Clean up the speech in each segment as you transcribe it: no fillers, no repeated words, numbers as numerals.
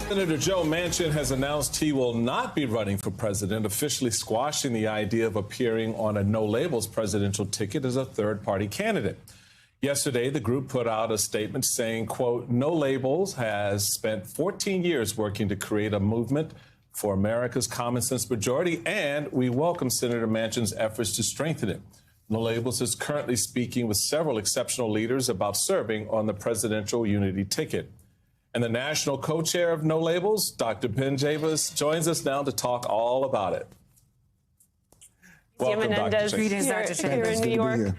Senator Joe Manchin has announced he will not be running for president, officially squashing the idea of appearing on a no-labels presidential ticket as a third-party candidate. Yesterday, the group put out a statement saying, quote, No Labels has spent 14 years working to create a movement for America's common sense majority, and we welcome Senator Manchin's efforts to strengthen it. No Labels is currently speaking with several exceptional leaders about serving on the presidential unity ticket. And the national co-chair of No Labels, Dr. Ben Chavis, joins us now to talk all about it. Welcome, Dr. Chavis. Here in New York.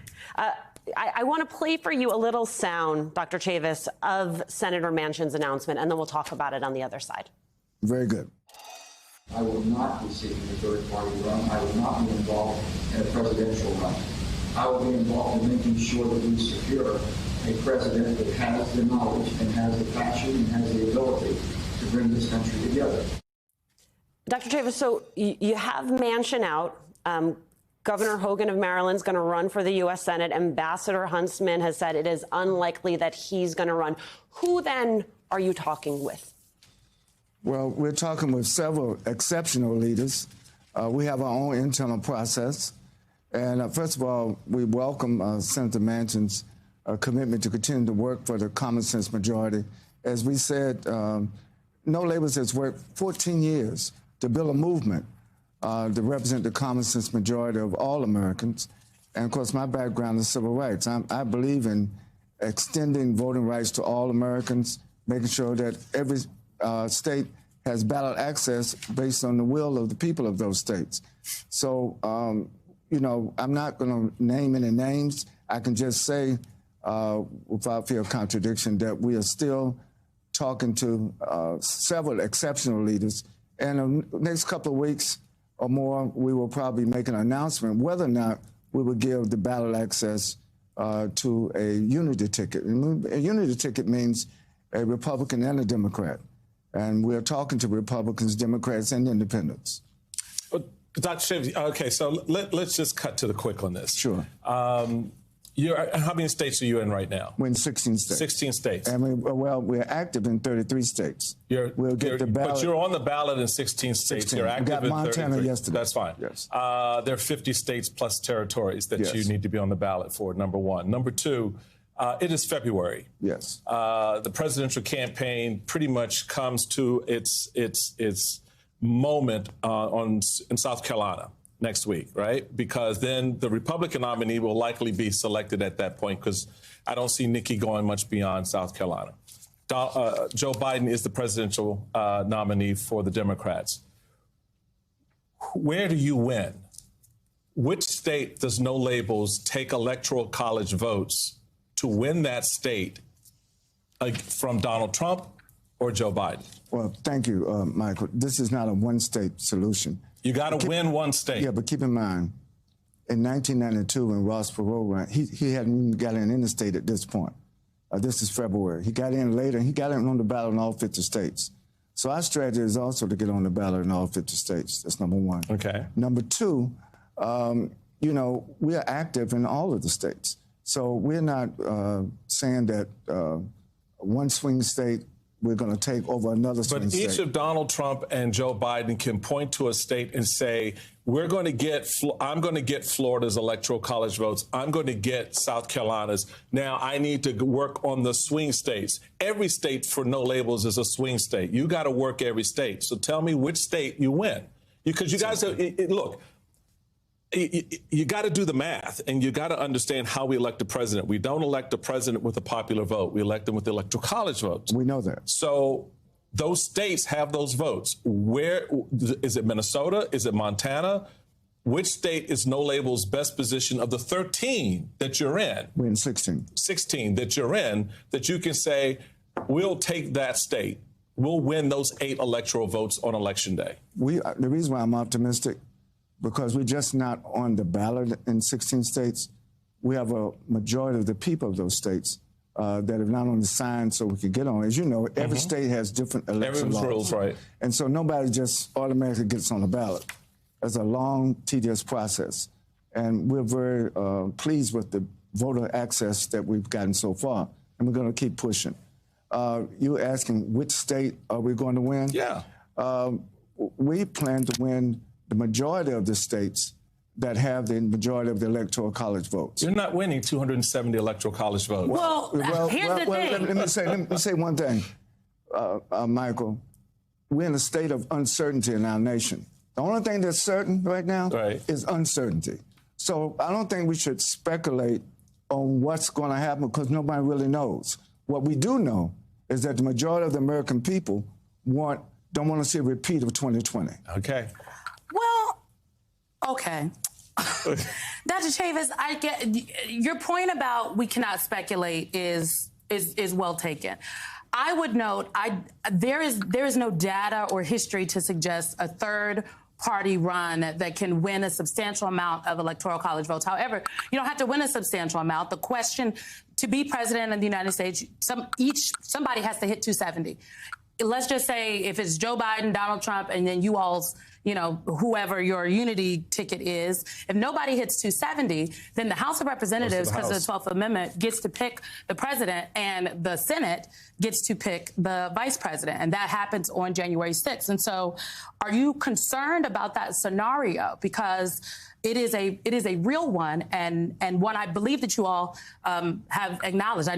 I want to play for you a little sound, Dr. Chavis, of Senator Manchin's announcement, and then we'll talk about it on the other side. Very good. I will not be seeking a third-party run. I will not be involved in a presidential run. I will be involved in making sure that we secure a president that has the knowledge and has the passion and has the ability to bring this country together. Dr. Chavis, so you have Manchin out. Governor Hogan of Maryland is going to run for the U.S. Senate. Ambassador Huntsman has said it is unlikely that he's going to run. Who then are you talking with? Well, we're talking with several exceptional leaders. We have our own internal process. And first of all, we welcome Senator Manchin's commitment to continue to work for the common sense majority. As we said, No Labels has worked 14 years to build a movement to represent the common sense majority of all Americans. And of course, my background is civil rights. I believe in extending voting rights to all Americans, making sure that every state has ballot access based on the will of the people of those states. So, you know, I'm not going to name any names. I can just say, without fear of contradiction, that we are still talking to several exceptional leaders. And in the next couple of weeks or more, we will probably make an announcement whether or not we will give the ballot access to a unity ticket. And a unity ticket means a Republican and a Democrat. And we're talking to Republicans, Democrats, and independents. Dr. Chavis, okay, so let's just cut to the quick on this. Sure. How many states are you in right now? We're in 16 states. 16 states. And we're active in 33 states. We'll get the ballot. But you're on the ballot in 16 states. 16. You're active in 33. Montana yesterday. That's fine. Yes. There are 50 states plus territories that you need to be on the ballot for, number one. Number two, it is February. Yes. The presidential campaign pretty much comes to its moment in South Carolina next week, right? Because then the Republican nominee will likely be selected at that point, because I don't see Nikki going much beyond South Carolina. Joe Biden is the presidential nominee for the Democrats. Where do you win? Which state does No Labels take electoral college votes to win that state from Donald Trump or Joe Biden? Well, thank you, Michael. This is not a one-state solution. You got to win one state. Yeah, but keep in mind, in 1992, when Ross Perot ran, he hadn't even got in the state at this point. This is February. He got in later, and he got in on the ballot in all 50 states. So our strategy is also to get on the ballot in all 50 states. That's number one. Okay. Number two, you know, we are active in all of the states. So we're not saying that one swing state we're going to take over another swing state. But each of Donald Trump and Joe Biden can point to a state and say, I'm going to get Florida's electoral college votes. I'm going to get South Carolina's. Now I need to work on the swing states. Every state for No Labels is a swing state. You got to work every state. So tell me which state you win. Because you guys, look, you got to do the math, and you got to understand how we elect a president. We don't elect a president with a popular vote. We elect them with the electoral college votes. We know that. So those states have those votes. Where is it? Minnesota? Is it Montana? Which state is No Labels' best position of the 13 that you're in? We're in 16. 16 that you're in, that you can say, we'll take that state. We'll win those 8 electoral votes on Election Day. The reason why I'm optimistic, because we're just not on the ballot in 16 states. We have a majority of the people of those states that have not only signed so we can get on. As you know, every state has different election laws. Rules, right. And so nobody just automatically gets on the ballot. It's a long, tedious process. And we're very pleased with the voter access that we've gotten so far. And we're going to keep pushing. You're asking which state are we going to win? Yeah. We plan to win the majority of the states that have the majority of the Electoral College votes. You're not winning 270 Electoral College votes. Here's the thing. Let me say one thing, Michael. We're in a state of uncertainty in our nation. The only thing that's certain right now is uncertainty. So I don't think we should speculate on what's going to happen because nobody really knows. What we do know is that the majority of the American people don't want to see a repeat of 2020. Okay. Well, okay. Dr. Chavis, I get your point about we cannot speculate is well taken. I would note there is no data or history to suggest a third party run that can win a substantial amount of Electoral College votes. However, you don't have to win a substantial amount. The question to be president of the United States, somebody has to hit 270. Let's just say if it's Joe Biden, Donald Trump, and then you all's, whoever your unity ticket is, if nobody hits 270, then the House of Representatives, because of the 12th Amendment, gets to pick the president, and the Senate gets to pick the vice president. And that happens on January 6th. And so are you concerned about that scenario? Because it is a real one, and one I believe that you all have acknowledged. I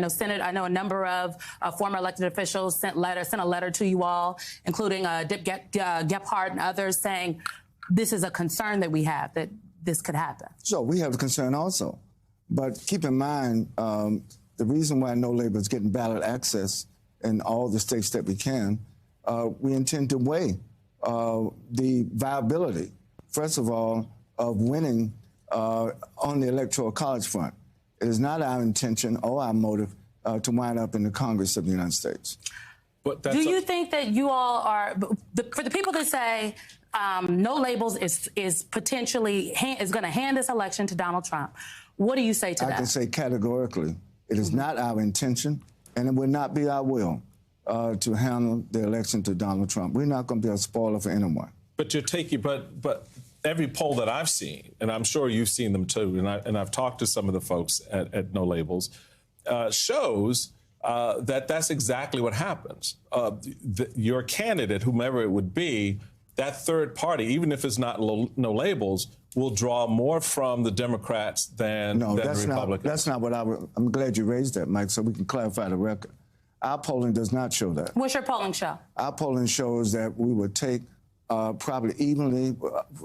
know a number of former elected officials sent a letter to you all, including Dick Gephardt and others, saying this is a concern that we have, that this could happen. So we have a concern also. But keep in mind, the reason why No Label is getting ballot access in all the states that we can, we intend to weigh the viability, first of all, of winning on the Electoral College front. It is not our intention or our motive to wind up in the Congress of the United States. But do you think that you all are, for the people that say No Labels is potentially is going to hand this election to Donald Trump, what do you say to that? I can say categorically, it is not our intention, and it will not be our will to handle the election to Donald Trump. We're not going to be a spoiler for anyone. But you're taking, but every poll that I've seen, and I'm sure you've seen them too, and I've talked to some of the folks at No Labels, shows that that's exactly what happens. Your candidate, whomever it would be, that third party, even if it's not No Labels, will draw more from the Democrats than the Republicans. That's not what I'm glad you raised that, Mike, so we can clarify the record. Our polling does not show that. What's your polling show? Our polling shows that we would take probably evenly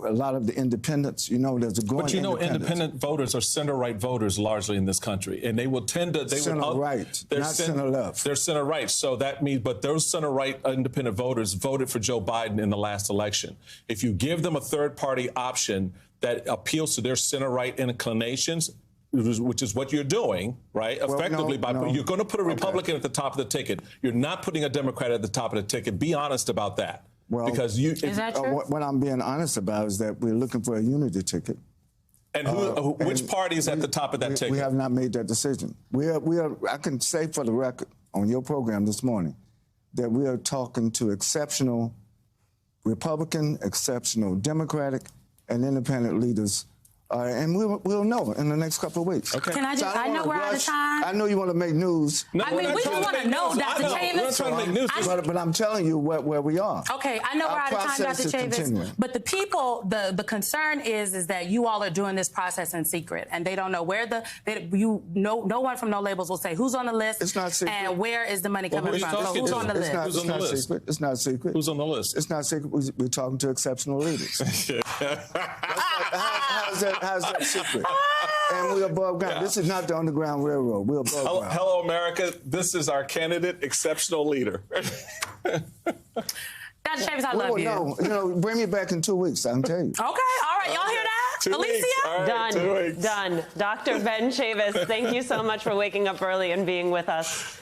a lot of the independents. There's a growing independent voters are center-right voters largely in this country, and they will tend to... Center-right, not center-left. They're center-right, so that means... But those center-right independent voters voted for Joe Biden in the last election. If you give them a third-party option that appeals to their center-right inclinations, which is what you're doing, right? Effectively, you're going to put a Republican at the top of the ticket. You're not putting a Democrat at the top of the ticket. Be honest about that. Well, because is that true? What I'm being honest about is that we're looking for a unity ticket. And which party is at the top of that ticket? We have not made that decision. We are. I can say for the record on your program this morning that we are talking to exceptional Republican, exceptional Democratic, and independent leaders. And we'll know in the next couple of weeks. Okay. Can I know we're out of time. I know you want to make news. No, we just want to know, Dr. Chavis. We're not trying to make news. But I'm telling you where we are. Okay, I know we're out of time, Dr. Chavis. But the people, the concern is that you all are doing this process in secret, and they don't know where no one from No Labels will say who's on the list. It's not secret. And where is the money coming from? So who's on the list? It's not secret. It's not secret. Who's on the list? It's not secret. We're talking to exceptional leaders. How's that secret? And we're above ground. Yeah. This is not the Underground Railroad. We're above ground. Hello, America. This is our candidate, exceptional leader. Dr. Chavis, I love you. No, bring me back in 2 weeks. I can tell you. Okay, all right. Y'all hear that? 2 Alicia? weeks. All right, Done. Done. Dr. Ben Chavis, thank you so much for waking up early and being with us.